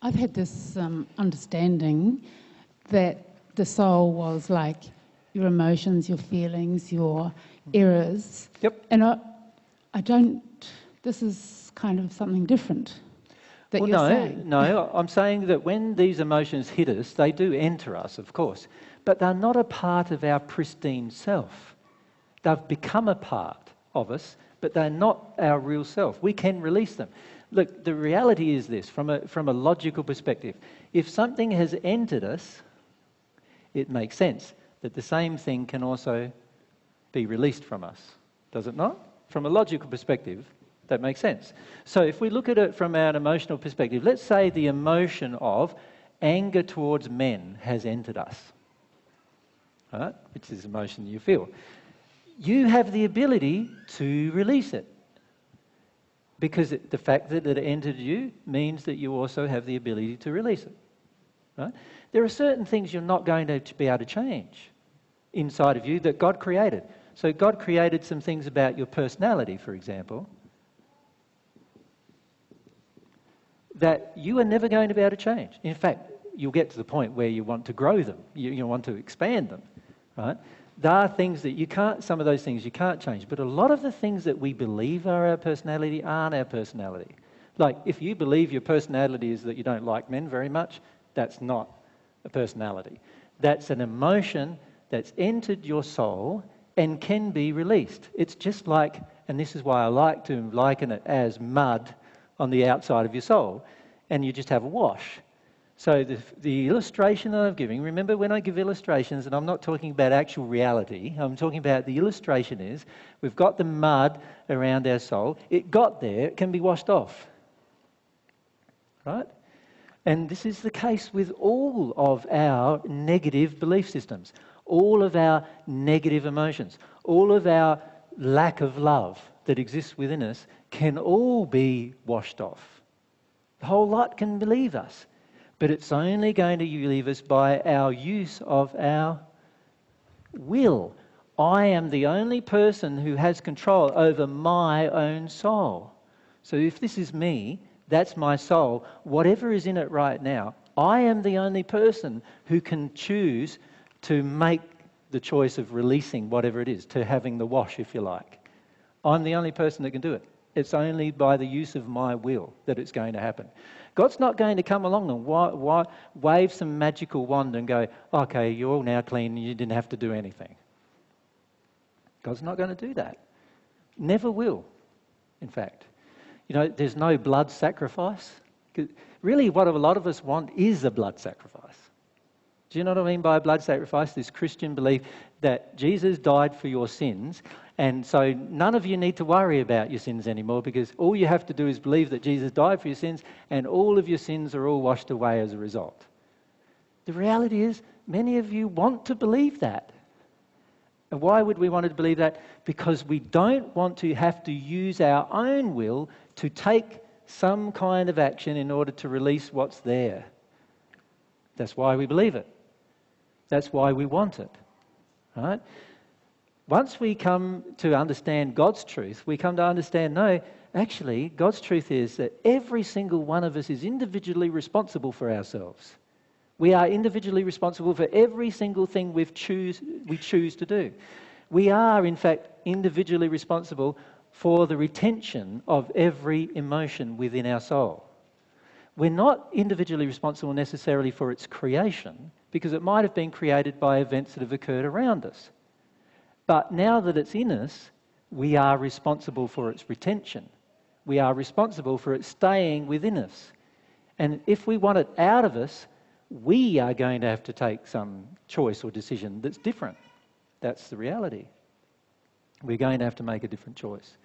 I've had this understanding that the soul was like your emotions, your feelings, your errors. Yep. And I don't, this is kind of something different that you're saying. No, I'm saying that when these emotions hit us, they do enter us, of course, but they're not a part of our pristine self. They've become a part of us, but they're not our real self. We can release them. Look, the reality is this, from a logical perspective. If something has entered us, it makes sense that the same thing can also be released from us. Does it not? From a logical perspective, that makes sense. So if we look at it from an emotional perspective, let's say the emotion of anger towards men has entered us, right? Which is emotion you feel. You have the ability to release it, because the fact that it entered you means that you also have the ability to release it, right? There are certain things you're not going to be able to change inside of you that God created. So God created some things about your personality, for example, that you are never going to be able to change. In fact, you'll get to the point where you want to grow them, you want to expand them, right? There are things that you can't, some of those things you can't change, but a lot of the things that we believe are our personality aren't our personality. Like, if you believe your personality is that you don't like men very much, that's not a personality. That's an emotion that's entered your soul and can be released. It's just like, and this is why I like to liken it as mud on the outside of your soul, and you just have a wash. So the illustration that I'm giving, remember when I give illustrations, and I'm not talking about actual reality, I'm talking about the illustration is, we've got the mud around our soul, it got there, it can be washed off, right? And this is the case with all of our negative belief systems, all of our negative emotions, all of our lack of love that exists within us can all be washed off. The whole lot can leave us. But it's only going to leave us by our use of our will. I am the only person who has control over my own soul. So if this is me, that's my soul, whatever is in it right now, I am the only person who can choose to make the choice of releasing whatever it is, to having the wash, if you like. I'm the only person that can do it. It's only by the use of my will that it's going to happen. God's not going to come along and wave some magical wand and go, okay, you're all now clean, you didn't have to do anything. God's not going to do that. Never will, in fact. You know, there's no blood sacrifice. Really, what a lot of us want is a blood sacrifice. Do you know what I mean by a blood sacrifice? This Christian belief that Jesus died for your sins, and so none of you need to worry about your sins anymore, because all you have to do is believe that Jesus died for your sins, and all of your sins are all washed away as a result. The reality is, many of you want to believe that. And why would we want to believe that? Because we don't want to have to use our own will to take some kind of action in order to release what's there. That's why we believe it. That's why we want it, right? Once we come to understand God's truth, we come to understand, no, actually, God's truth is that every single one of us is individually responsible for ourselves. We are individually responsible for every single thing we choose to do. We are, in fact, individually responsible for the retention of every emotion within our soul. We're not individually responsible necessarily for its creation, because it might have been created by events that have occurred around us. But now that it's in us, we are responsible for its retention. We are responsible for it staying within us. And if we want it out of us, we are going to have to take some choice or decision that's different. That's the reality. We're going to have to make a different choice.